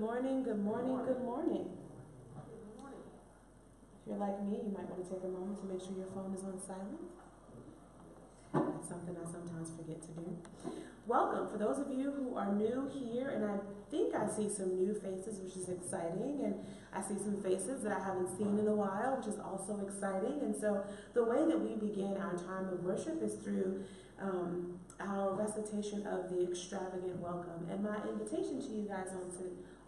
morning, good morning, good morning. If you're like me, you might want to take a moment to make sure your phone is on silent. That's something I sometimes forget to do. Welcome, for those of you who are new here, and I think I see some new faces, which is exciting, and I see some faces that I haven't seen in a while, which is also exciting. And so the way that we begin our time of worship is through our recitation of the extravagant welcome. And my invitation to you guys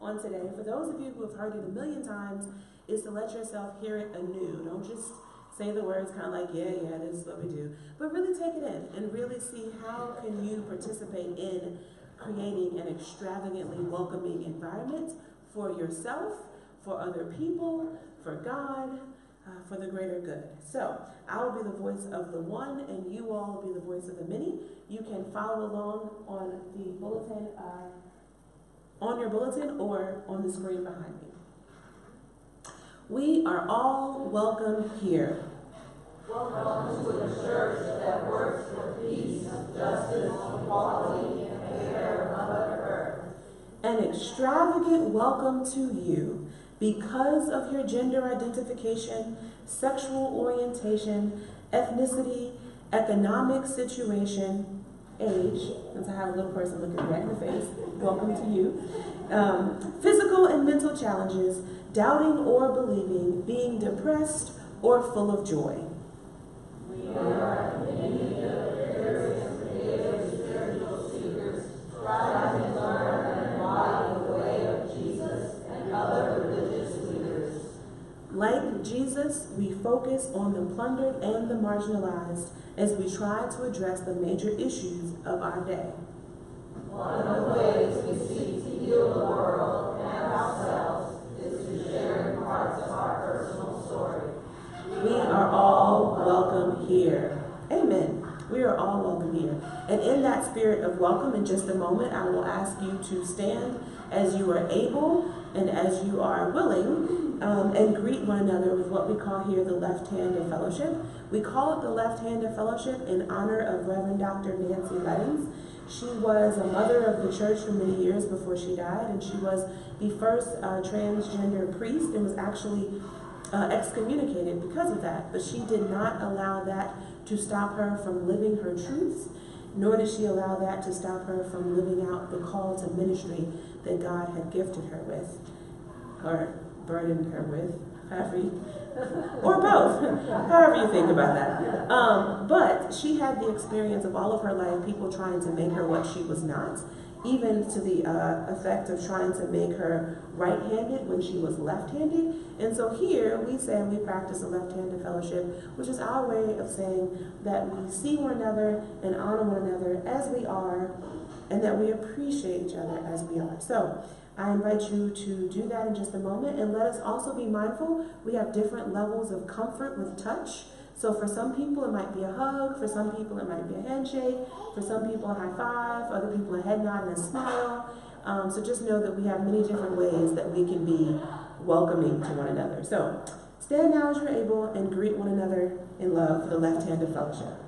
on today, for those of you who have heard it a million times, is to let yourself hear it anew. Don't just say the words kind of like, yeah, this is what we do. But really take it in and really see how can you participate in creating an extravagantly welcoming environment for yourself, for other people, for God, for the greater good. So I will be the voice of the one, and you all will be the voice of the many. You can follow along on the bulletin, on your bulletin, or on the screen behind me. We are all welcome here. Welcome to the church that works for peace, justice, equality, and care of Mother Earth. An extravagant welcome to you because of your gender identification, sexual orientation, ethnicity, economic situation, age, since I have a little person looking right in the face, welcome to you, physical and mental challenges, doubting or believing, being depressed or full of joy. We are many various creative spiritual seekers striving to learn and embody the way of Jesus and other religious leaders. Like Jesus, we focus on the plundered and the marginalized as we try to address the major issues of our day. One of the ways we seek to heal the world and ourselves is through sharing parts of our personal story. We are all welcome here. Amen. We are all welcome here. And in that spirit of welcome, in just a moment, I will ask you to stand as you are able and as you are willing, and greet one another with what we call here the left hand of fellowship. We call it the left hand of fellowship in honor of Reverend Dr. Nancy Lettings. She was a mother of the church for many years before she died, and she was the first transgender priest and was actually excommunicated because of that. But she did not allow that to stop her from living her truths, nor did she allow that to stop her from living out the call to ministry that God had gifted her with, or burdened her with, however you, or both, however you think about that. But she had the experience of all of her life, people trying to make her what she was not, even to the effect of trying to make her right-handed when she was left-handed. And so here we say we practice a left-handed fellowship, which is our way of saying that we see one another and honor one another as we are, and that we appreciate each other as we are. So I invite you to do that in just a moment, and let us also be mindful we have different levels of comfort with touch. So for some people it might be a hug, for some people it might be a handshake, for some people a high five, for other people a head nod and a smile. So just know that we have many different ways that we can be welcoming to one another. So stand now as you're able and greet one another in love for the left hand of fellowship.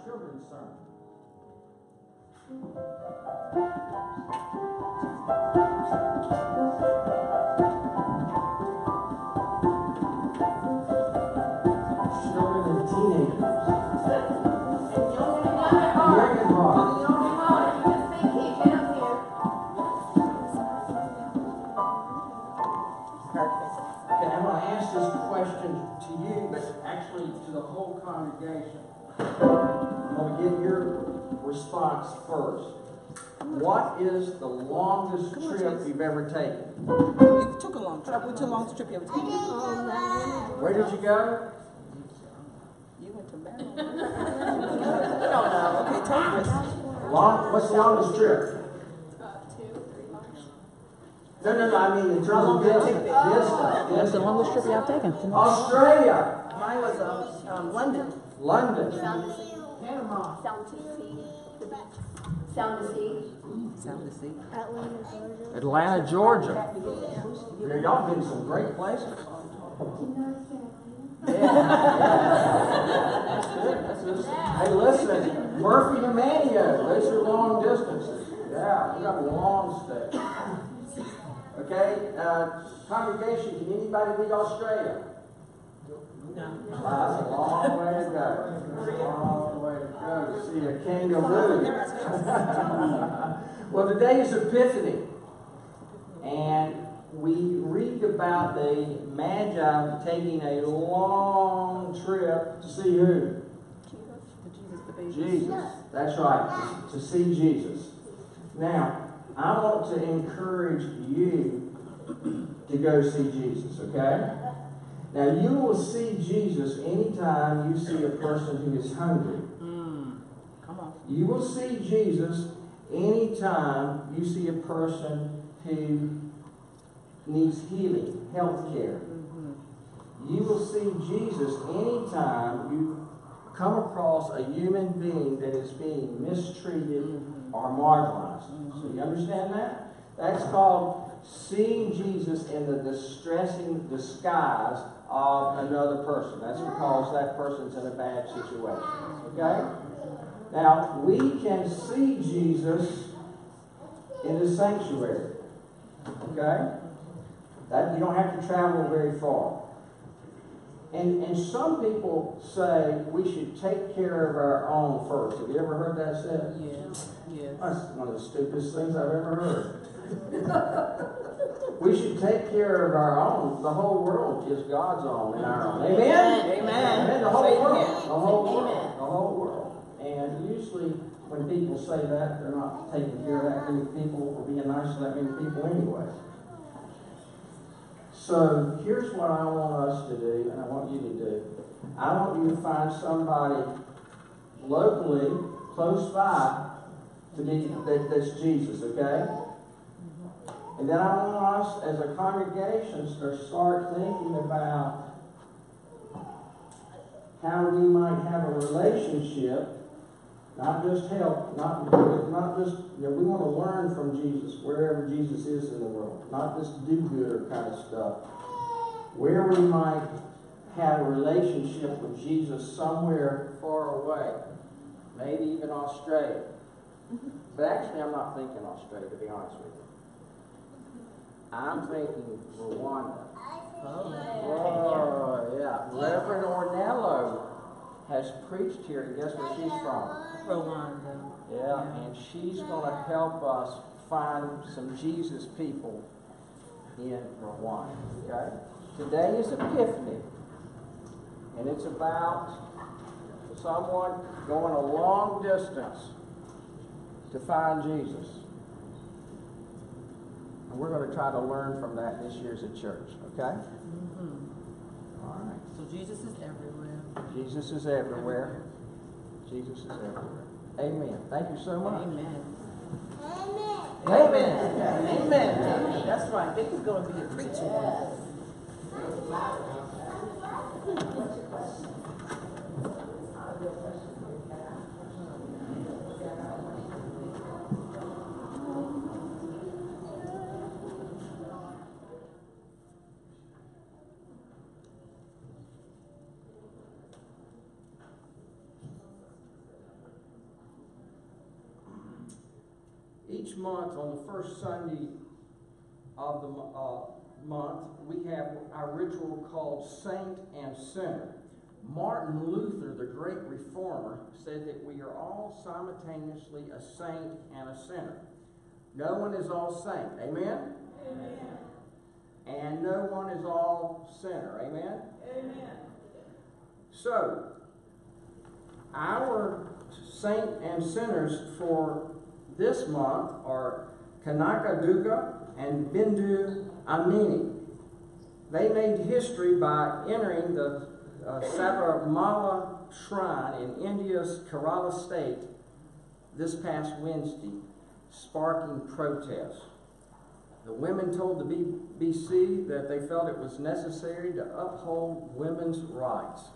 children's sermon. Children and teenagers. Young at heart. Okay, I'm going to ask this question to you, but actually to the whole congregation. I'm going to give your response first. What is the longest trip you've ever taken? You took a long trip. What's your longest trip you ever taken? Where did you go? You went to Maryland. I don't know. Okay, tell us. What's the longest trip? 2 or 3 months. No, I mean in terms of distance. That's the longest trip y'all taken. Australia. Mine was London. London. Sound to see. Panama. Sound to see. The beach. Sound to see. Sound to see. Atlanta, Georgia. Yeah, y'all been some great places. Yeah. That's good. Hey, listen, Murphy to Manio, those are long distances. Yeah, we got a long stay. Okay, congregation, can anybody beat Australia? No. That's a long way to go. Long way to go to see a kangaroo. Well, today is Epiphany, and we read about the Magi taking a long trip to see who? Jesus. That's right, to see Jesus. Now, I want to encourage you to go see Jesus, okay? Now, you will see Jesus anytime you see a person who is hungry. Come on. You will see Jesus anytime you see a person who needs healing, health care. You will see Jesus anytime you come across a human being that is being mistreated or marginalized. So you understand that? That's called seeing Jesus in the distressing disguise of another person. That's because that person's in a bad situation. Okay? Now, we can see Jesus in the sanctuary. Okay? That you don't have to travel very far. And some people say we should take care of our own first. Have you ever heard that said? Yes. That's one of the stupidest things I've ever heard. We should take care of our own. The whole world is God's own and our own. Amen? Amen. The whole world. The whole world. The whole world. And usually when people say that, they're not taking care of that many people or being nice to that many people anyway. So here's what I want us to do, and I want you to do. I want you to find somebody locally, close by, to be that's Jesus, okay? And then I want us as a congregation to start thinking about how we might have a relationship, not just help, not just, we want to learn from Jesus wherever Jesus is in the world, not this do-gooder kind of stuff. Where we might have a relationship with Jesus somewhere far away, maybe even Australia. But actually, I'm not thinking Australia, to be honest with you. I'm thinking Rwanda. Oh, yeah. Reverend Ornello has preached here, and guess where she's from? Rwanda. Yeah, and she's going to help us find some Jesus people in Rwanda. Okay? Today is Epiphany, and it's about someone going a long distance to find Jesus. And we're going to try to learn from that this year as a church, okay? All right. So Jesus is everywhere. Jesus is everywhere. Jesus is everywhere. Amen. Thank you so much. Amen. Amen. Amen. That's right. This is going to be a preacher. each month on the first Sunday of the month, we have our ritual called Saint and Sinner. Martin Luther, the great reformer, said that we are all simultaneously a saint and a sinner. No one is all saint. Amen? Amen. And no one is all sinner. Amen? Amen. So, our saint and sinners for this month are Kanaka Duga and Bindu Amini. They made history by entering the Sabarimala Shrine in India's Kerala state this past Wednesday, sparking protests. The women told the BBC that they felt it was necessary to uphold women's rights.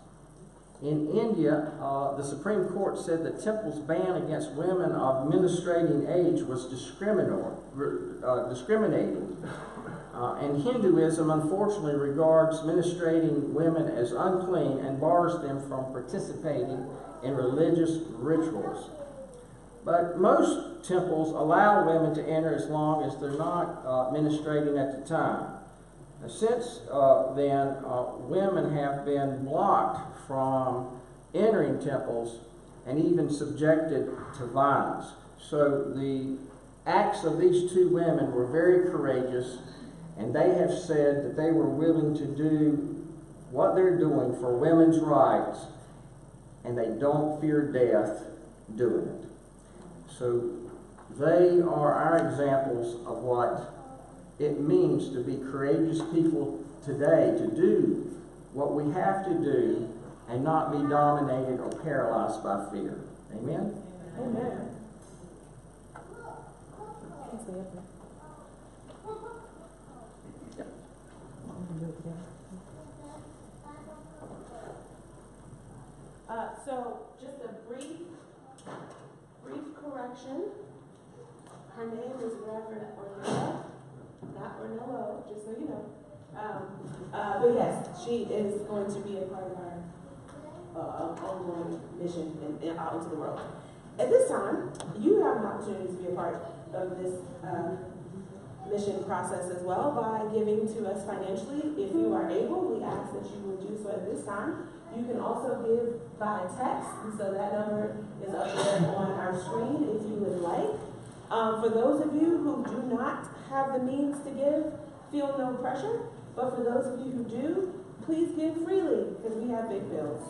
In India, the Supreme Court said that temples' ban against women of menstruating age was discriminating. And Hinduism, unfortunately, regards menstruating women as unclean and bars them from participating in religious rituals. But most temples allow women to enter as long as they're not menstruating at the time. Now, since then, women have been blocked from entering temples and even subjected to violence. So the acts of these two women were very courageous, and they have said that they were willing to do what they're doing for women's rights, and they don't fear death doing it. So they are our examples of what it means to be courageous people today, to do what we have to do and not be dominated or paralyzed by fear. Amen? Amen. So, just a brief correction. Her name is Reverend Ornella, not Ornello, just so you know. But yes, she is going to be a part of our ongoing mission out into the world. At this time, you have an opportunity to be a part of this mission process as well by giving to us financially. If you are able, we ask that you would do so at this time. You can also give by text, and so that number is up there on our screen if you would like. For those of you who do not have the means to give, feel no pressure. But for those of you who do, please give freely, because we have big bills.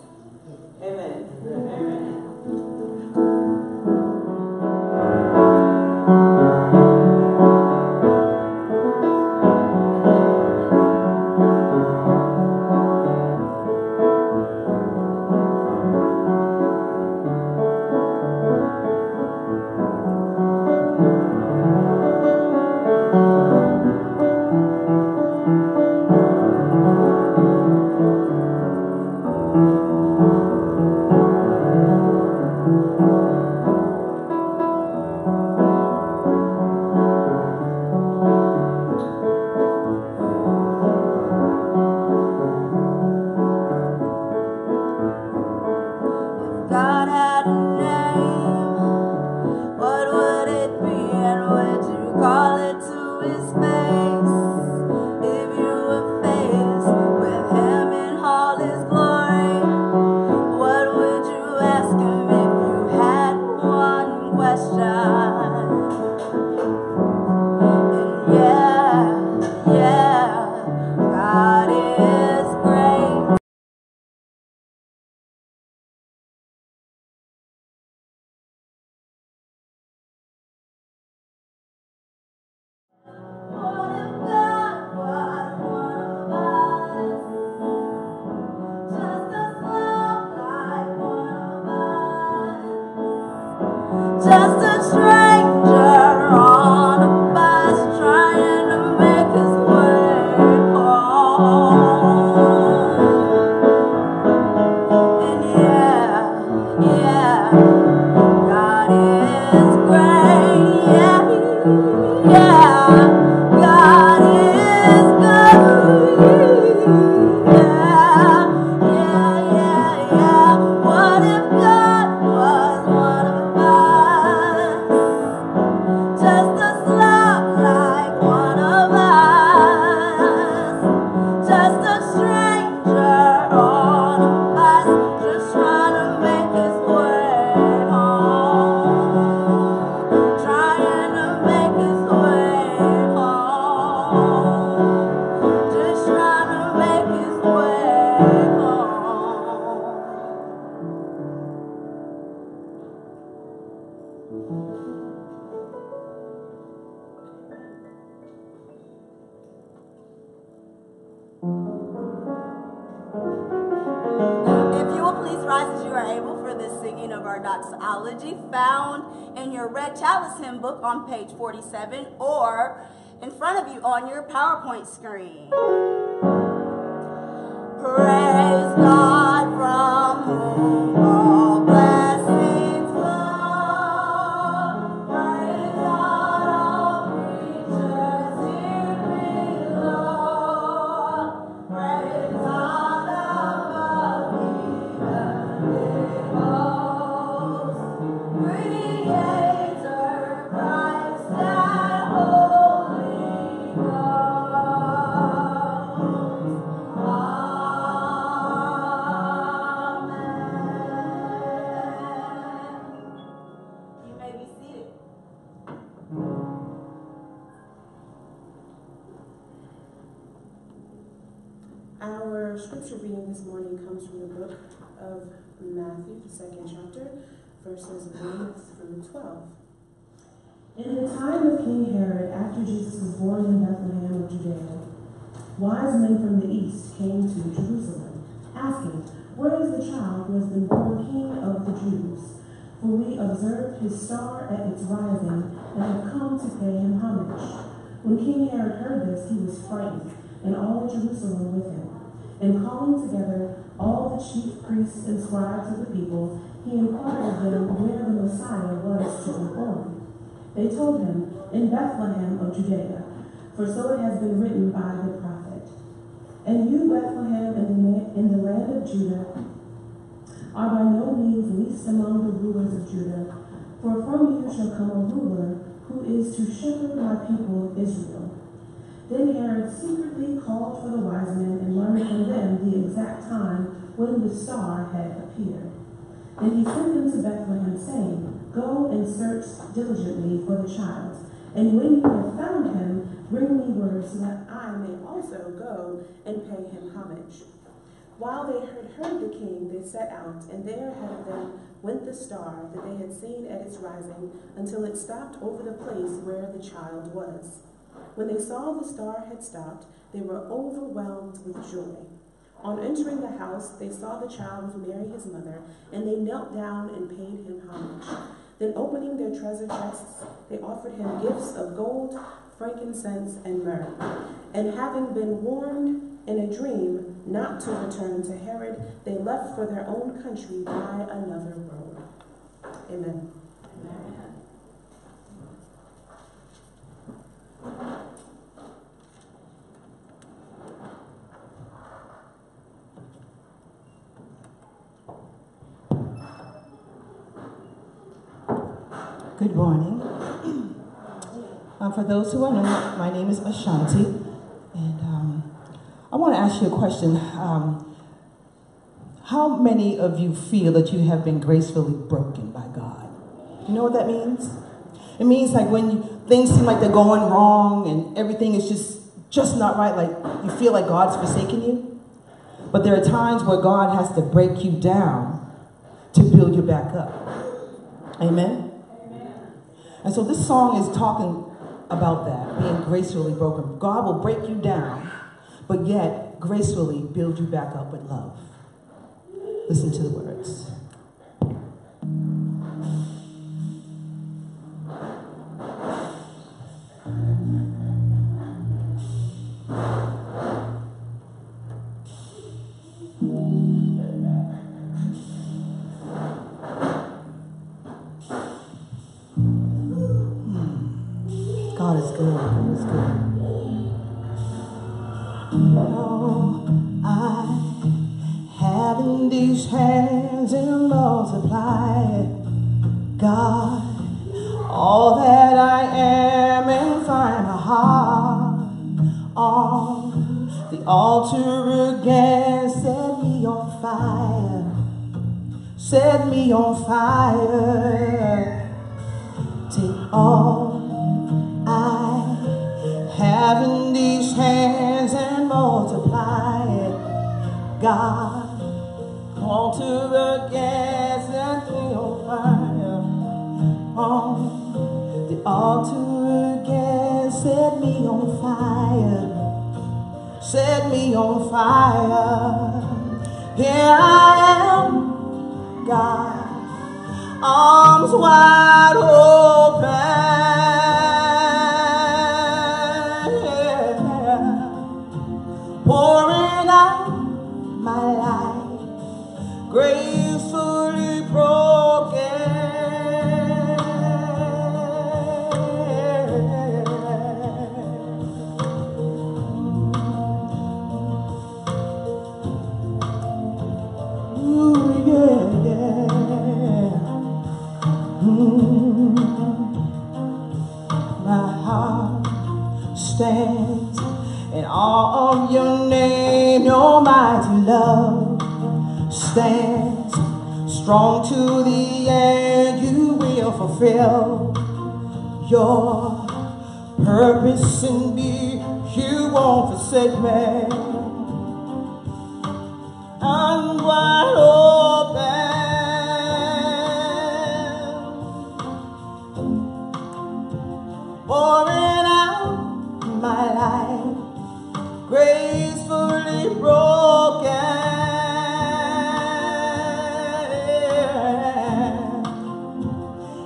Amen. Amen. If you will please rise as you are able for the singing of our doxology found in your Red Chalice hymn book on page 47 or in front of you on your PowerPoint screen. Praise God from whom all blessings flow. Praise God, all creatures here below. Praise God above the heavenly hosts. Creator Christ and Holy Ghost. You may be seated. Our scripture reading this morning comes from the book of Matthew, the 2nd chapter, verses 1 through 12. In the time of King Herod, after Jesus was born in Bethlehem of Judea, wise men from the east came to Jerusalem, asking, "Where is the child who has been born King of the Jews? For we observed his star at its rising and have come to pay him homage." When King Herod heard this, he was frightened, and all Jerusalem with him. And calling together all the chief priests and scribes of the people, he inquired of them where the Messiah was to be born. They told him, "In Bethlehem of Judea, for so it has been written by the prophet. And you, Bethlehem, in the land of Judah, are by no means least among the rulers of Judah, for from you shall come a ruler who is to shepherd my people Israel." Then Herod secretly called for the wise men and learned from them the exact time when the star had appeared. And he sent them to Bethlehem, saying, "Go and search diligently for the child, and when you have found him, bring me word so that I may also go and pay him homage." While they had heard the king, they set out, and there ahead of them went the star that they had seen at its rising, until it stopped over the place where the child was. When they saw the star had stopped, they were overwhelmed with joy. On entering the house, they saw the child with Mary his mother, and they knelt down and paid him homage. Then opening their treasure chests, they offered him gifts of gold, frankincense, and myrrh. And having been warned in a dream not to return to Herod, they left for their own country by another road. Amen. Amen. Good morning. For those who are new, my name is Ashanti, and I want to ask you a question. How many of you feel that you have been gracefully broken by God? You know what that means? It means like when things seem like they're going wrong and everything is just not right, like you feel like God's forsaken you. But there are times where God has to break you down to build you back up. Amen? And so this song is talking about that, being gracefully broken. God will break you down, but yet gracefully build you back up with love. Listen to the words. God is good. God is good. Oh, I have in these hands and multiply, God, all that I am and find a heart on the altar again. Set me on fire. Set me on fire. Take all I have in these hands and multiply it, God, altar again, set me on fire, on altar again, set me on fire, set me on fire. Here I am, God, arms wide open, pouring out my life, gracefully broken. Ooh, yeah, yeah. My heart stands in awe of your name, your mighty love stands strong to the end. You will fulfill your purpose in me. You won't forsake me. I'm wide open, pouring out my life, gracefully broken.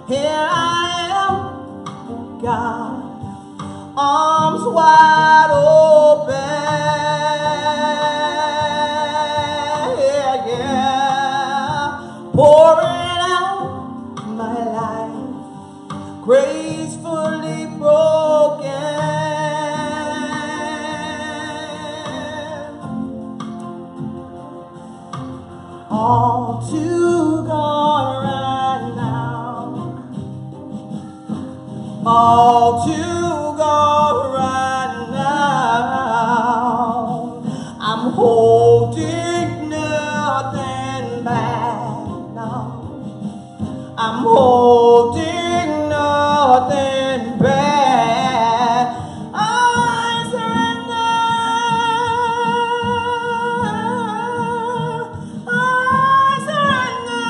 Here I am, God, arms wide open. Yeah, yeah. Pouring out my life, gracefully broken. All to God right now, all to God right now. I'm holding nothing back now. I'm holding nothing back. I surrender. I surrender.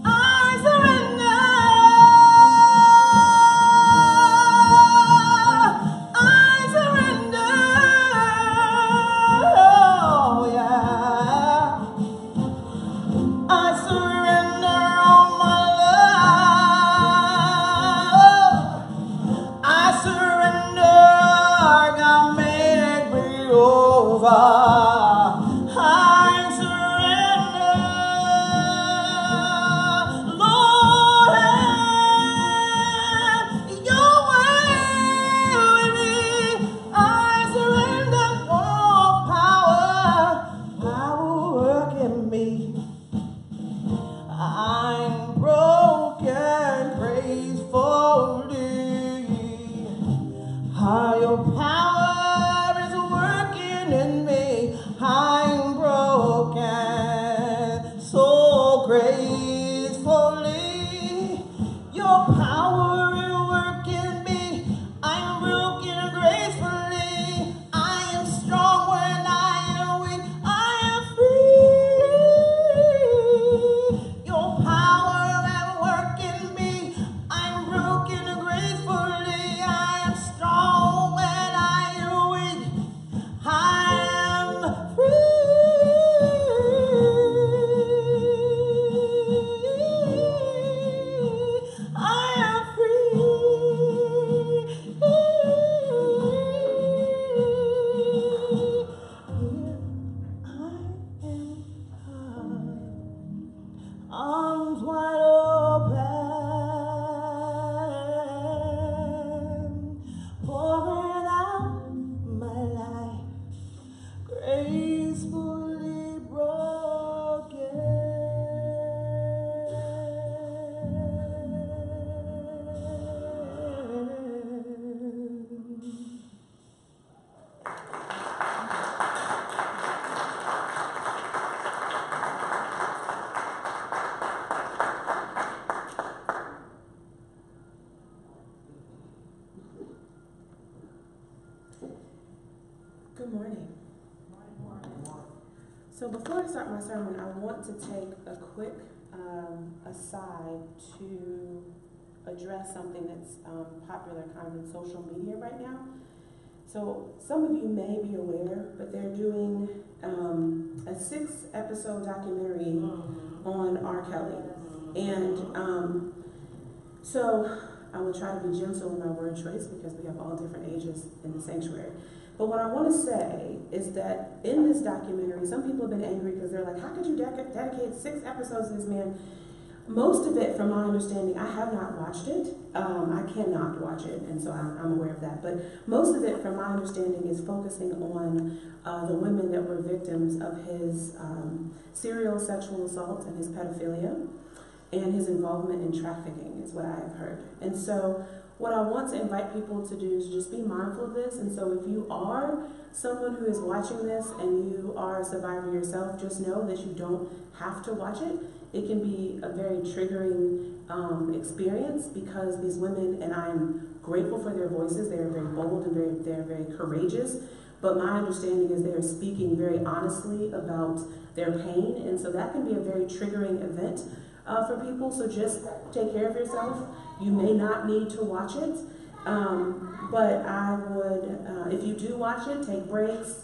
I surrender. I surrender. Oh, yeah. I surrender all my life. I surrender. God, make me over. I surrender. Lord, have your way with me. I surrender all power work in me. I'm broken gracefully. How your power is working in me. I'm broken so gracefully. Your power is working me. I'm broken gracefully. I am strong when I am weak. I am free. Your power at work in me. I'm broken gracefully. I am strong when I am weak. I am free. I am free. Arms wide open, pouring out my life, gracefully broken. Good morning. So before I start my sermon, I want to take a quick aside to address something that's popular kind of in social media right now. So some of you may be aware, but they're doing a 6-episode documentary on R. Kelly. And so I will try to be gentle in my word choice because we have all different ages in the sanctuary. But what I want to say is that in this documentary, some people have been angry because they're like, how could you dedicate 6 episodes to this man? Most of it, from my understanding, I have not watched it. I cannot watch it, and so I'm aware of that. But most of it, from my understanding, is focusing on the women that were victims of his serial sexual assault and his pedophilia and his involvement in trafficking, is what I have heard. And so what I want to invite people to do is just be mindful of this. And so if you are someone who is watching this and you are a survivor yourself, just know that you don't have to watch it. It can be a very triggering experience because these women, and I'm grateful for their voices, they are very bold and they're very courageous, but my understanding is they are speaking very honestly about their pain, and so that can be a very triggering event for people, so just take care of yourself. You may not need to watch it, but I would, if you do watch it, take breaks,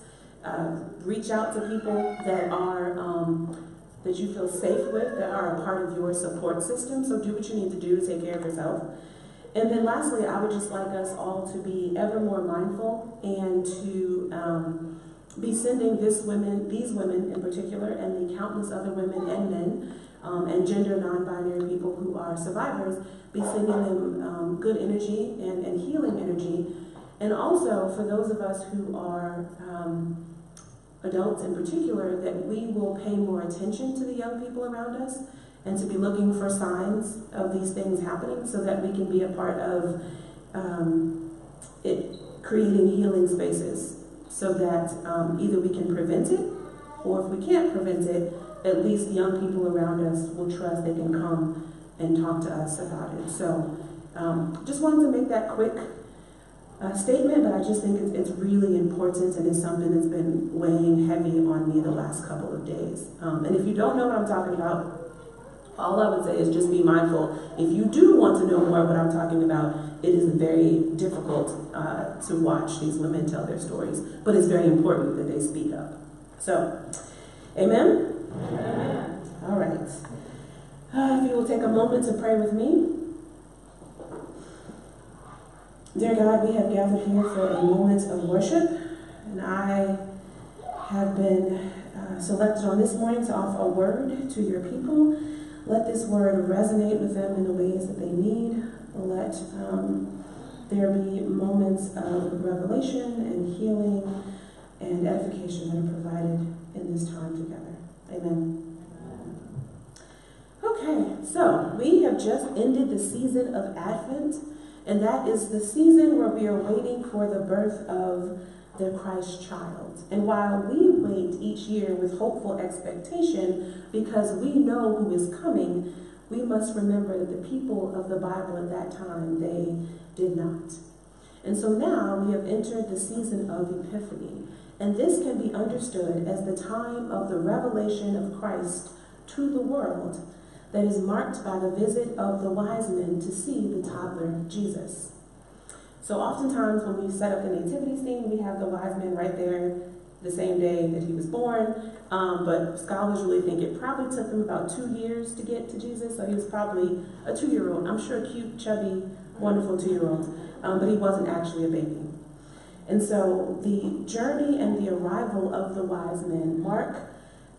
reach out to people that are that you feel safe with, that are a part of your support system. So do what you need to do to take care of yourself. And then lastly, I would just like us all to be ever more mindful and to be sending these women in particular, and the countless other women and men and gender non-binary people who are survivors, be sending them good energy and healing energy. And also for those of us who are adults in particular, that we will pay more attention to the young people around us and to be looking for signs of these things happening so that we can be a part of it creating healing spaces so that either we can prevent it, or if we can't prevent it, at least young people around us will trust they can come and talk to us about it. So just wanted to make that quick statement, but I just think it's really important, and it's something that's been weighing heavy on me the last couple of days. And if you don't know what I'm talking about, all I would say is just be mindful. If you do want to know more what I'm talking about, it is very difficult to watch these women tell their stories, but it's very important that they speak up. So, amen? Amen. All right. If you will take a moment to pray with me. Dear God, we have gathered here for a moment of worship, and I have been selected on this morning to offer a word to your people. Let this word resonate with them in the ways that they need. Let there be moments of revelation and healing and edification that are provided in this time together. Amen. Okay, so we have just ended the season of Advent, and that is the season where we are waiting for the birth of the Christ child. And while we wait each year with hopeful expectation because we know who is coming, we must remember that the people of the Bible at that time, they did not. And so now we have entered the season of Epiphany, and this can be understood as the time of the revelation of Christ to the world that is marked by the visit of the wise men to see the toddler Jesus. So oftentimes when we set up the nativity scene, we have the wise men right there the same day that he was born, but scholars really think it probably took them about 2 years to get to Jesus, so he was probably a 2-year-old. I'm sure a cute, chubby, wonderful 2-year-old, but he wasn't actually a baby. And so the journey and the arrival of the wise men mark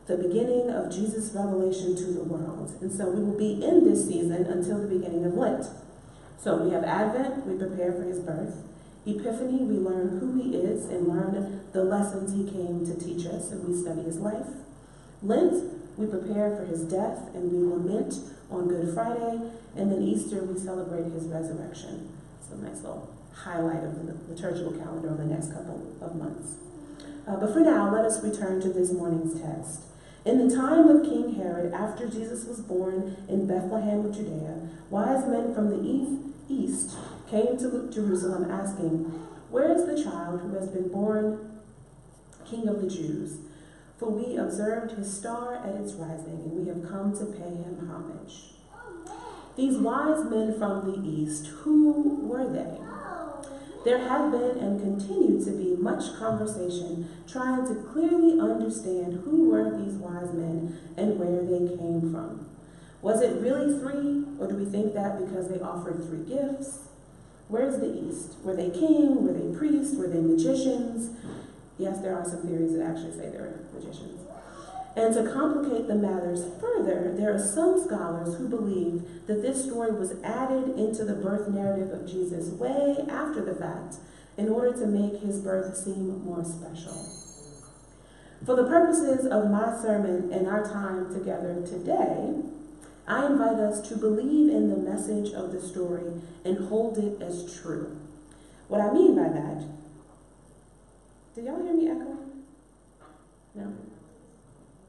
the beginning of Jesus' revelation to the world. And so we will be in this season until the beginning of Lent. So we have Advent, we prepare for his birth. Epiphany, we learn who he is and learn the lessons he came to teach us, and we study his life. Lent, we prepare for his death and we lament on Good Friday. And then Easter, we celebrate his resurrection. So nice little highlight of the liturgical calendar over the next couple of months. But for now, let us return to this morning's text. In the time of King Herod, after Jesus was born in Bethlehem of Judea, wise men from the east came to Jerusalem asking, "Where is the child who has been born King of the Jews? for we observed his star at its rising, and we have come to pay him homage. These wise men from the east, who were they? There had been and continued to be much conversation trying to clearly understand who were these wise men and where they came from. Was it really three, or do we think that because they offered three gifts? Where's the east? Were they king? Were they priests? Were they magicians? Yes, there are some theories that actually say they're magicians. And to complicate the matters further, there are some scholars who believe that this story was added into the birth narrative of Jesus way after the fact in order to make his birth seem more special. For the purposes of my sermon and our time together today, I invite us to believe in the message of the story and hold it as true. What I mean by that, did y'all hear me echoing? No?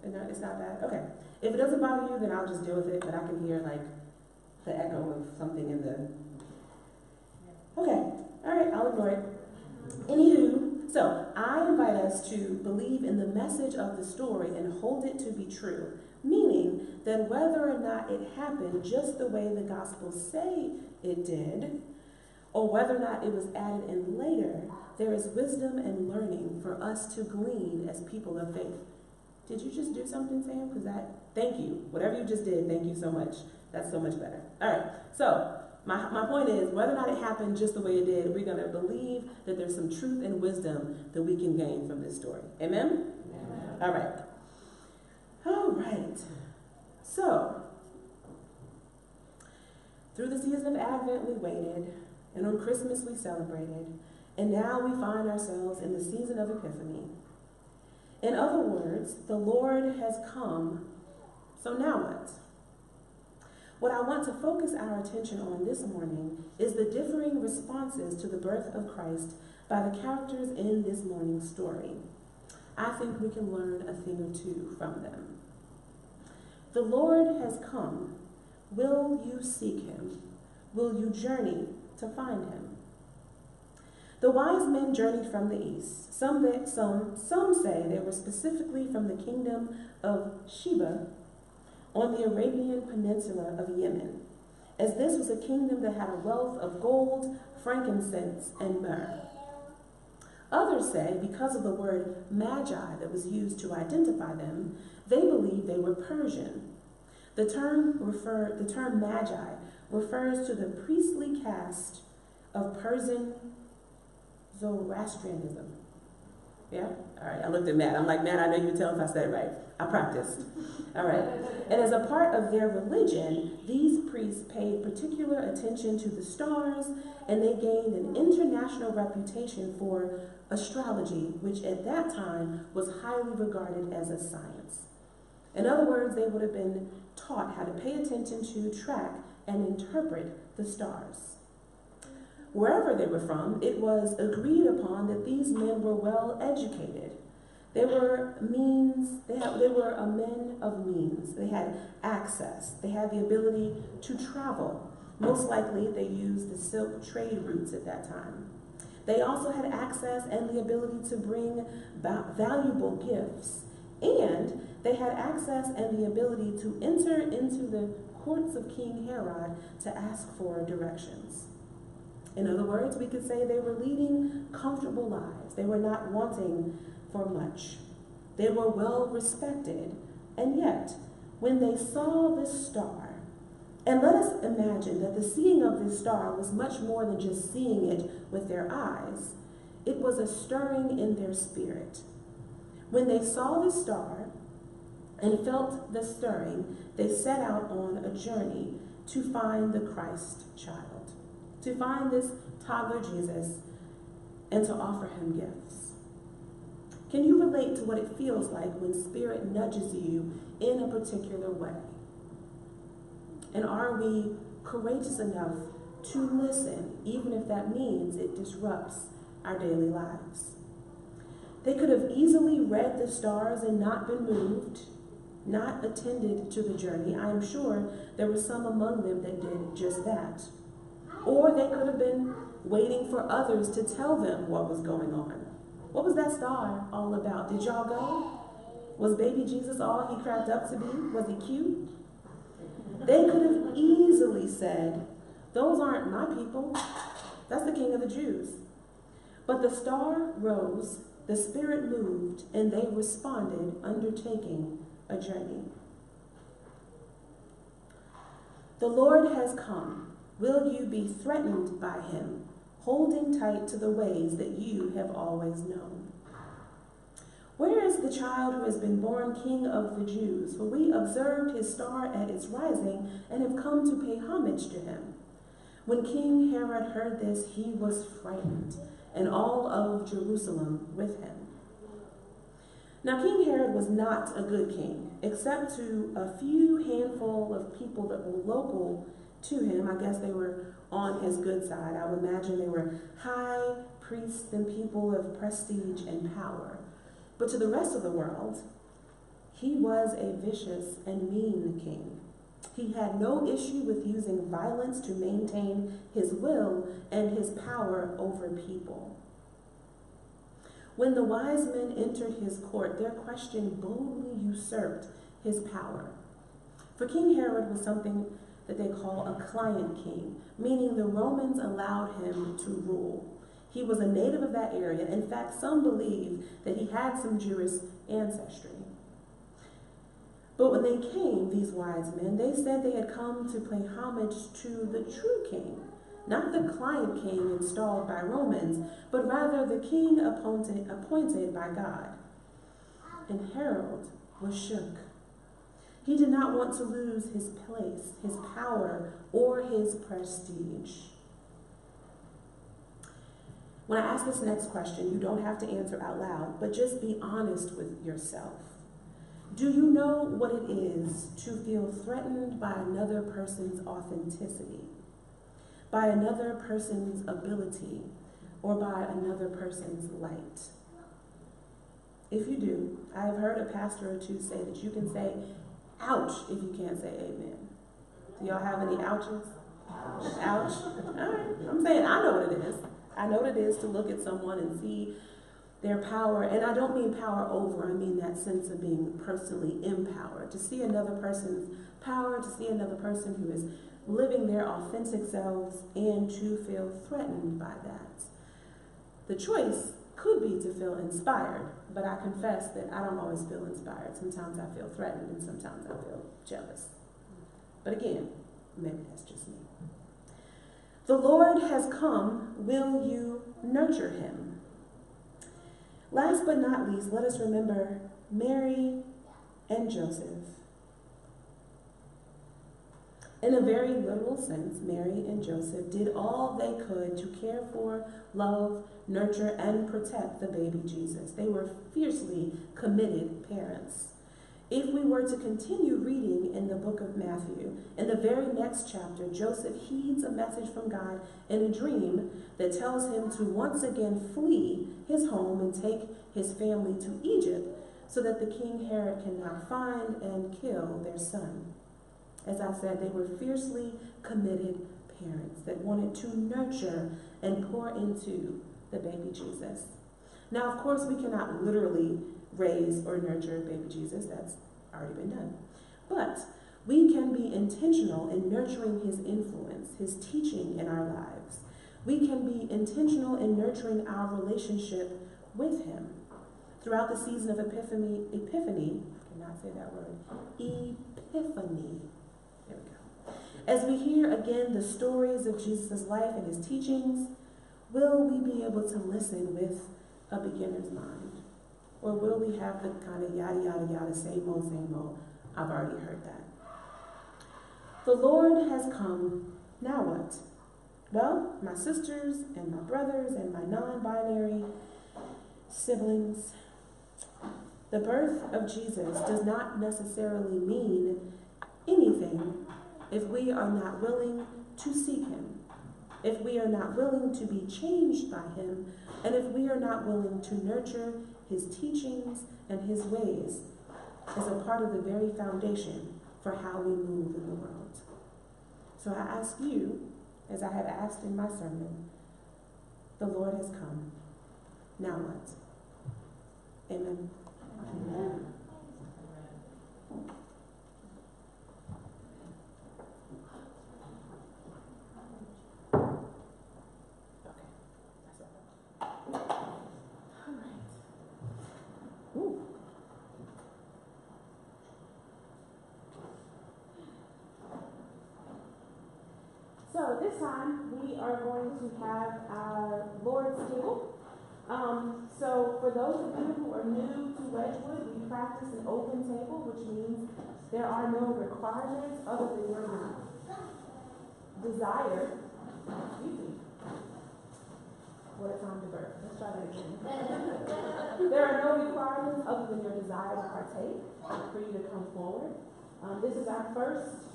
It's not bad? Okay. If it doesn't bother you, then I'll just deal with it, but I can hear like the echo of something in the... Okay. All right, I'll ignore it. Anywho, so I invite us to believe in the message of the story and hold it to be true, meaning that whether or not it happened just the way the Gospels say it did, or whether or not it was added in later, there is wisdom and learning for us to glean as people of faith. Did you just do something, Sam? Thank you. Whatever you just did, thank you so much. That's so much better. All right, so my point is, whether or not it happened just the way it did, we're going to believe that there's some truth and wisdom that we can gain from this story. Amen? Amen. All right. All right. So, through the season of Advent, we waited, and on Christmas, we celebrated, and now we find ourselves in the season of Epiphany. In other words, the Lord has come, so now what? What I want to focus our attention on this morning is the differing responses to the birth of Christ by the characters in this morning's story. I think we can learn a thing or two from them. The Lord has come. Will you seek him? Will you journey to find him? The wise men journeyed from the east. Some say they were specifically from the kingdom of Sheba on the Arabian Peninsula of Yemen, as this was a kingdom that had a wealth of gold, frankincense, and myrrh. Others say, because of the word magi that was used to identify them, they believe they were Persian. The term magi refers to the priestly caste of Persian Zoroastrianism. Yeah? All right, I looked at Matt. I'm like, Matt, I know you can tell if I said it right. I practiced. All right. And as a part of their religion, these priests paid particular attention to the stars, and they gained an international reputation for astrology, which at that time was highly regarded as a science. In other words, they would have been taught how to pay attention to, track, and interpret the stars. Wherever they were from, it was agreed upon that these men were well educated. They were men of means. They had access. They had the ability to travel. Most likely, they used the silk trade routes at that time. They also had access and the ability to bring valuable gifts. And they had access and the ability to enter into the courts of King Herod to ask for directions. In other words, we could say they were leading comfortable lives. They were not wanting for much. They were well respected. And yet, when they saw this star, and let us imagine that the seeing of this star was much more than just seeing it with their eyes. It was a stirring in their spirit. When they saw the star and felt the stirring, they set out on a journey to find the Christ child, to find this toddler Jesus, and to offer him gifts. Can you relate to what it feels like when Spirit nudges you in a particular way? And are we courageous enough to listen, even if that means it disrupts our daily lives? They could have easily read the stars and not been moved, not attended to the journey. I am sure there were some among them that did just that. Or they could have been waiting for others to tell them what was going on. What was that star all about? Did y'all go? Was baby Jesus all he cracked up to be? Was he cute? They could have easily said, those aren't my people. That's the King of the Jews. But the star rose, the Spirit moved, and they responded, undertaking a journey. The Lord has come. Will you be threatened by him, holding tight to the ways that you have always known? Where is the child who has been born King of the Jews? For we observed his star at its rising and have come to pay homage to him. When King Herod heard this, he was frightened, and all of Jerusalem with him. Now King Herod was not a good king, except to a few handful of people that were local to him. I guess they were on his good side. I would imagine they were high priests and people of prestige and power. But to the rest of the world, he was a vicious and mean king. He had no issue with using violence to maintain his will and his power over people. When the wise men entered his court, their question boldly usurped his power. For King Herod was something that they call a client king, meaning the Romans allowed him to rule. He was a native of that area. In fact, some believe that he had some Jewish ancestry. But when they came, these wise men, they said they had come to pay homage to the true king, not the client king installed by Romans, but rather the king appointed by God. And Herod was shook. He did not want to lose his place, his power, or his prestige. When I ask this next question, you don't have to answer out loud, but just be honest with yourself. Do you know what it is to feel threatened by another person's authenticity, by another person's ability, or by another person's light? If you do, I have heard a pastor or two say that you can say, ouch, if you can't say amen. Do y'all have any ouches? Ouch. All right. I'm saying I know what it is. I know what it is to look at someone and see their power, and I don't mean power over, I mean that sense of being personally empowered. To see another person's power, to see another person who is living their authentic selves, and to feel threatened by that. The choice could be to feel inspired, but I confess that I don't always feel inspired. Sometimes I feel threatened, and sometimes I feel jealous. But again, maybe that's just me. The Lord has come. Will you nurture him? Last but not least, let us remember Mary and Joseph. In a very literal sense, Mary and Joseph did all they could to care for, love, nurture, and protect the baby Jesus. They were fiercely committed parents. If we were to continue reading in the book of Matthew, in the very next chapter, Joseph heeds a message from God in a dream that tells him to once again flee his home and take his family to Egypt so that the king Herod cannot find and kill their son. As I said, they were fiercely committed parents that wanted to nurture and pour into the baby Jesus. Now, of course, we cannot literally raise or nurture baby Jesus. That's already been done. But we can be intentional in nurturing his influence, his teaching in our lives. We can be intentional in nurturing our relationship with him. Throughout the season of Epiphany, I cannot say that word, Epiphany. There we go. As we hear again the stories of Jesus' life and his teachings, will we be able to listen with a beginner's mind? Or will we have the kind of yada, yada, yada, same old, I've already heard that. The Lord has come, now what? Well, my sisters and my brothers and my non-binary siblings, the birth of Jesus does not necessarily mean anything if we are not willing to seek him, if we are not willing to be changed by him, and if we are not willing to nurture his teachings and his ways as a part of the very foundation for how we move in the world. So I ask you, as I have asked in my sermon, the Lord has come. Now what? Amen. Amen. this time, we are going to have our Lord's table. So for those of you who are new to Wedgewood, we practice an open table, which means there are no requirements other than your desire. Excuse me. What a time to birth. Let's try that again. There are no requirements other than your desire to partake for you to come forward. This is our first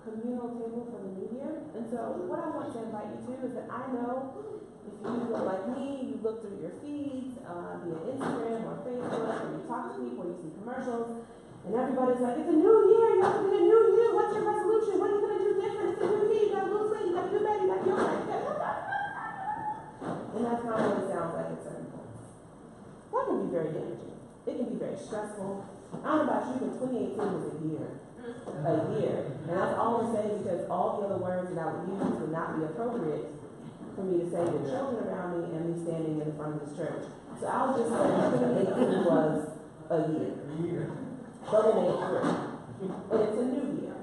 communal table for the new year. And so what I want to invite you to is that I know if you are like me, you look through your feeds via Instagram or Facebook, or you talk to people, you see commercials, and everybody's like, it's a new year, you have to be a new you, what's your resolution, what are you going to do different, it's a new year, you got to lose weight, you got to do better, you got to feel right. And that's not what it sounds like at certain points. That can be very damaging. It can be very stressful. I don't know about you, but 2018 was a year. A year. And that's all I'm saying because all the other words that I would use would not be appropriate for me to say to children around me and me standing in front of this church. So I'll just say 2018 was a year. But it ain't true. And it's a new year.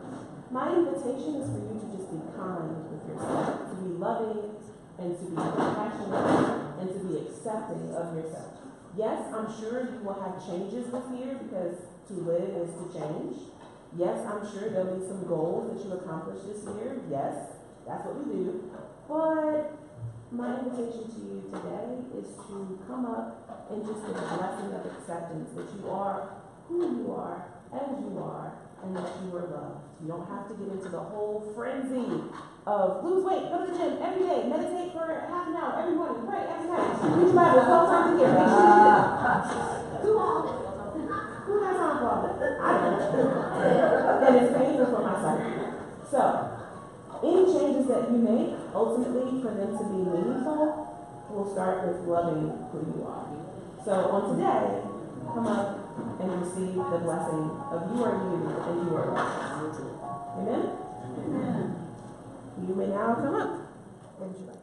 My invitation is for you to just be kind with yourself, to be loving, and to be compassionate, and to be accepting of yourself. Yes, I'm sure you will have changes this year because to live is to change. Yes, I'm sure there'll be some goals that you accomplish this year. Yes, that's what we do. But my invitation to you today is to come up and just give a blessing of acceptance that you are who you are, as you are, and that you are loved. You don't have to get into the whole frenzy of lose weight, go to the gym every day, meditate for half an hour every morning, pray every night, read your Bible 12 times a year. Make sure you do that. Too long. Who has time for all that? I don't. And it's painful for myself. So, any changes that you make, ultimately, for them to be meaningful, will start with loving who you are. So, on today, come up and receive the blessing of you are you and you are loved. Amen? Amen. You may now come up. What would you like?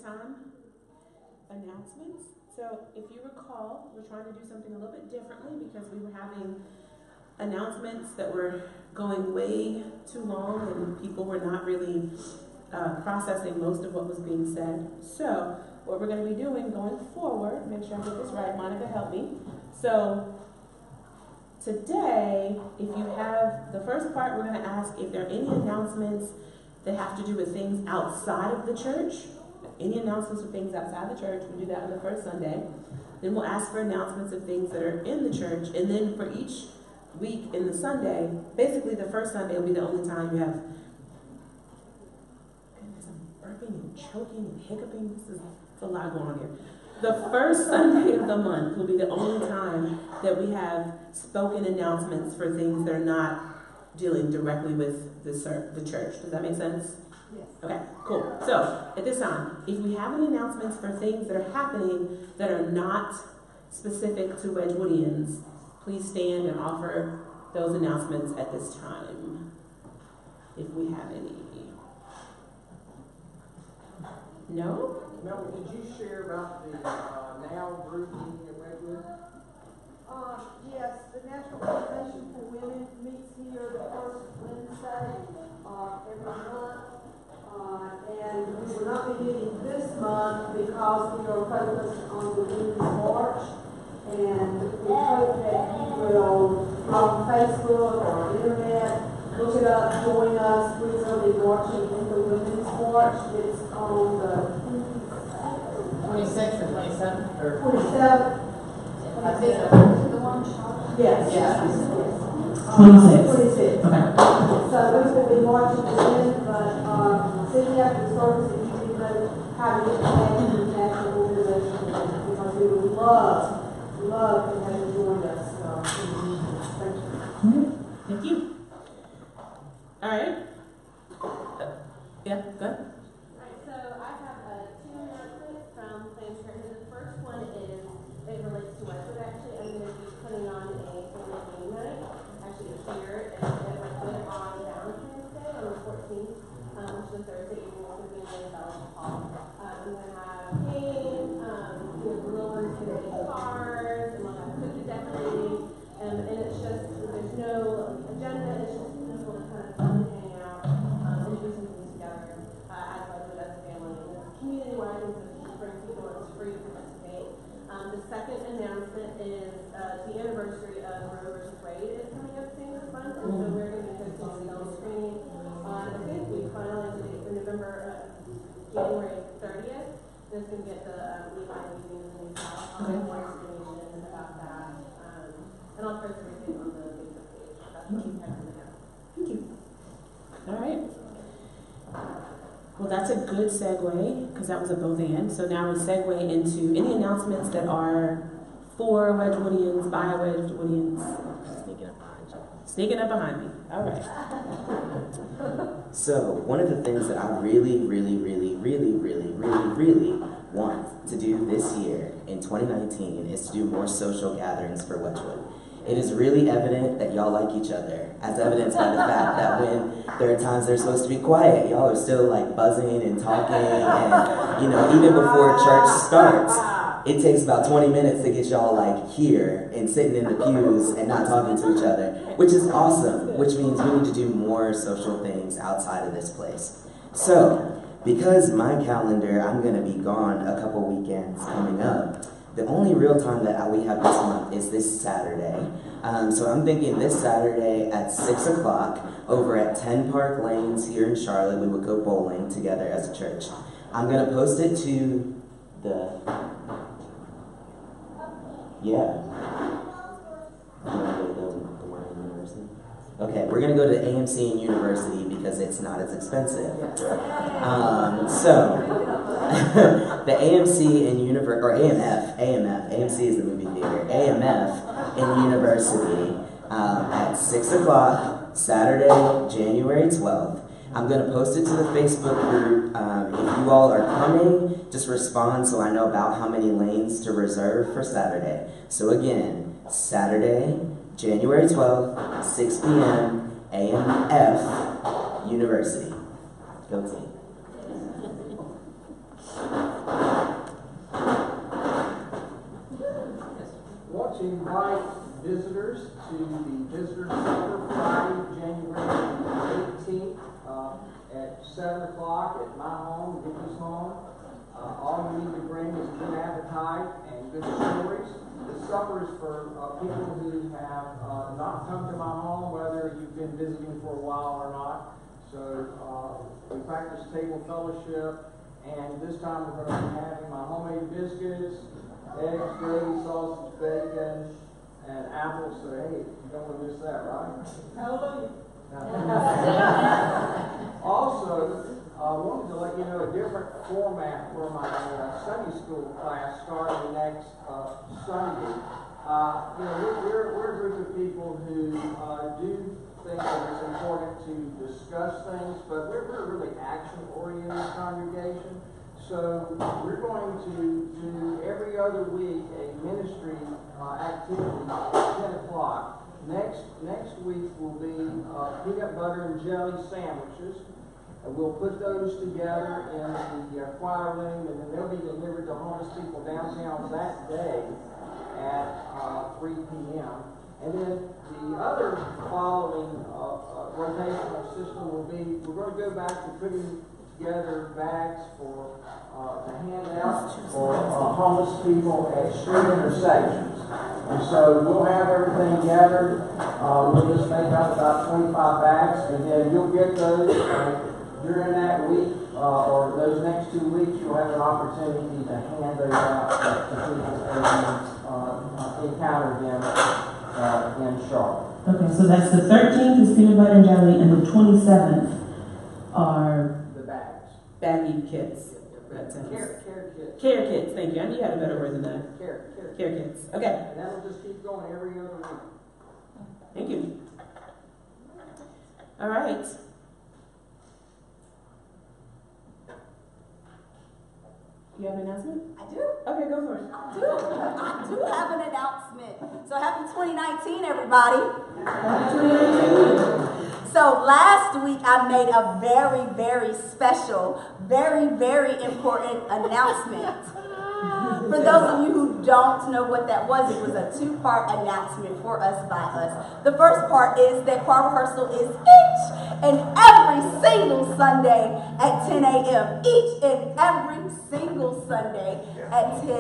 time, announcements. So if you recall, we're trying to do something a little bit differently because we were having announcements that were going way too long and people were not really processing most of what was being said. So what we're going to be doing going forward, make sure I get this right, Monica, help me. So today, if you have the first part, we're going to ask if there are any announcements that have to do with things outside of the church. Any announcements of things outside the church, we do that on the first Sunday. Then we'll ask for announcements of things that are in the church. And then for each week in the Sunday, basically the first Sunday will be the only time you have, goodness, I'm burping and choking and hiccuping. This is a lot going on here. The first Sunday of the month will be the only time that we have spoken announcements for things that are not dealing directly with the church. Does that make sense? Yes. Okay, cool. So, at this time, if we have any announcements for things that are happening that are not specific to Wedgwoodians, please stand and offer those announcements at this time, if we have any. No? Melvin, did you share about the NOW group meeting at Wedgewood? Yes, the National Organization for Women meets here the first Wednesday every month. And we will not be meeting this month because we are focused on the Women's March. And we hope that you will, on Facebook or internet, look it up, join us. We will be marching in the Women's March. It's on the 26th or 27th? Or 27th. I think Yes. Yes. 26. 26. Okay. So we will be marching again, but sitting after the service, if you didn't know how to get connected to the national organization, because we would love to have you join us. Thank you. Thank you. All right. Yeah, go ahead. Alright, so I have two announcements from Planned Parenthood. The first one is, it relates to Wedgewood actually. I'm going to be putting on a family game night, actually here at Wedgewood on Valentine's Day on the 14th, which is Thursday evening. It's going to be in the Bell Hall. I'm going to have games, the little ones going to make cars, and we'll have cookie decorating, and it's just, there's no agenda, it's just people to kind of come and hang out, and do some things together as Wedgewood as a family. And it's community-wide, and so for people, it's free to participate. The second announcement is the anniversary of Roe vs. Wade is coming up soon this month, and so we're going to be hosting a film screening on, I think we finalized the date for January 30th. This can get the Levi Museum in the New South on more information about that. And I'll post everything on the Facebook page. That's what we have coming up. Thank you. All right. Well, that's a good segue, because that was a both and. So now we segue into any announcements that are for Wedgwoodians, by Wedgwoodians. Sneaking up behind me. All right. So, one of the things that I really want to do this year in 2019 is to do more social gatherings for Wedgewood. It is really evident that y'all like each other, as evidenced by the fact that when there are times they're supposed to be quiet, y'all are still like buzzing and talking, and even before church starts, it takes about 20 minutes to get y'all like here and sitting in the pews and not talking to each other, which is awesome, which means we need to do more social things outside of this place. So, because my calendar, I'm going to be gone a couple weekends coming up, the only real time that we have this month is this Saturday. So I'm thinking this Saturday at 6 o'clock over at 10 Park Lanes here in Charlotte, we would go bowling together as a church. I'm going to post it to the... Yeah. Okay, we're going to go to AMC and University because it's not as expensive. So, the AMC and AMC is the movie theater, AMF in University at 6 o'clock, Saturday, January 12th. I'm going to post it to the Facebook group. If you all are coming, just respond so I know about how many lanes to reserve for Saturday. So again, Saturday, January 12th, 6 p.m., AMF, University. Go team. want to invite visitors to the Visitor Center Friday, January 18th at 7 o'clock at my home, Vicky's home. All you need to bring is a good appetite and good stories. The supper is for people who have not come to my home, whether you've been visiting for a while or not. So we practice table fellowship, and this time we're going to be having my homemade biscuits, eggs, gravy, sausage, bacon, and apples. So hey, you don't want to miss that, right? Hallelujah. Also, I wanted to let you know a different format for my Sunday school class starting next Sunday. We're a group of people who do think that it's important to discuss things, but we're a really action-oriented congregation. So we're going to do every other week a ministry activity at 10 o'clock. Next week will be peanut butter and jelly sandwiches. And we'll put those together in the choir room, and then they'll be delivered to homeless people downtown that day at 3 p.m. And then the other following rotational system will be, we're going to go back to putting together bags for the handouts for homeless people at street intersections. And so we'll have everything gathered. We'll just make up about 25 bags, and then you'll get those. During that week, or those next 2 weeks, you'll have an opportunity to hand those out to people as you encounter them in Charlotte. Okay, so that's the 13th is peanut butter and jelly, and the 27th are The bags. baggy kits. Care kits. Care kits, thank you. I knew you had a better word than that. Care Kits. Okay. And that'll just keep going every other week. Thank you. All right. You have an announcement? I do. Okay, go for it. I do have an announcement. So happy 2019, everybody. Happy 2019. So last week I made a very, very special, very, very important announcement. For those of you who don't know what that was, it was a two-part announcement for us by us. The first part is that choir rehearsal is each and every single Sunday at 10 a.m. Each and every single Sunday at 10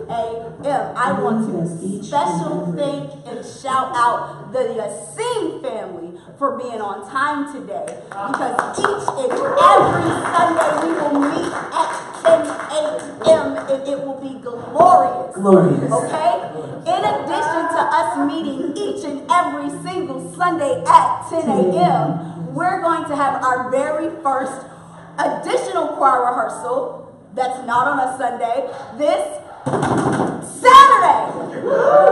a.m. I want to special thank and shout out the Yassine family for being on time today, because each and every Sunday we will meet at 10 a.m. and it will be glorious. Okay? In addition to us meeting each and every single Sunday at 10 a.m., we're going to have our very first additional choir rehearsal that's not on a Sunday this Saturday.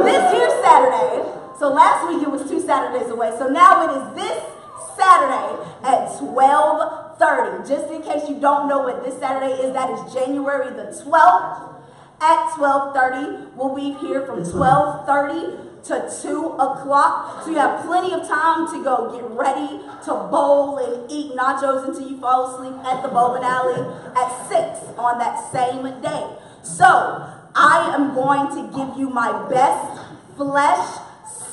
This here Saturday. So last week it was 2 Saturdays away. So now it is this Saturday at 12:30. Just in case you don't know what this Saturday is, that is January the 12th at 12:30. We'll be here from 12:30 to 2 o'clock. So you have plenty of time to go get ready to bowl and eat nachos until you fall asleep at the bowling alley at 6 on that same day. So I am going to give you my best flesh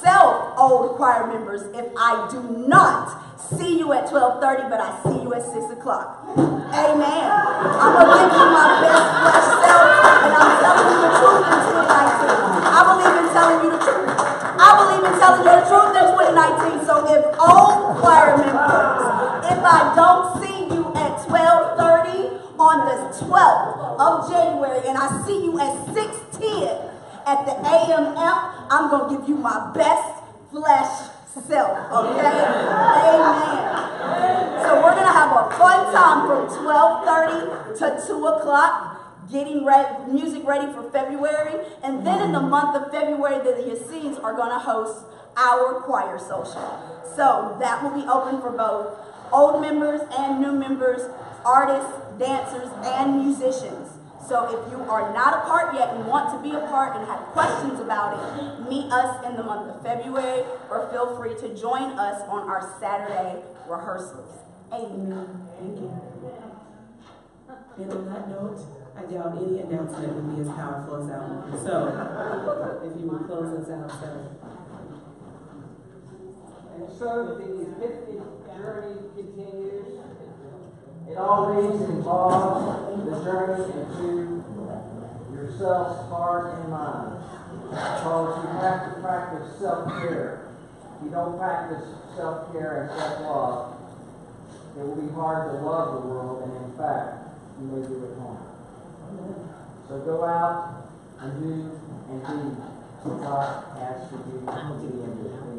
self, old choir members, if I do not see you at 12:30, but I see you at 6 o'clock. Amen. I'm going to give you my best flesh self, and I'm telling you the truth in 2019. I believe in telling you the truth. I believe in telling you the truth in 2019. So if old choir members, if I don't see you at 12:30 on the 12th of January, and I see you at 6:10 at the AMF, I'm going to give you my best flesh self, okay? Amen. So we're going to have a fun time from 12:30 to 2 o'clock, getting music ready for February. And then in the month of February, the Yassines are going to host our choir social. So that will be open for both old members and new members, artists, dancers, and musicians. So if you are not a part yet and want to be a part and have questions about it, meet us in the month of February, or feel free to join us on our Saturday rehearsals. Amen. Thank you. And on that note, I doubt any announcement would be as powerful as that one. So, if you would close us out, sir. And so the Epiphany journey continues. It always involves the journey into yourself's heart and mind. Because you have to practice self-care. If you don't practice self-care and self-love, it will be hard to love the world, and in fact, you may do it harm. So go out and do and be what God asks you to do and be and do.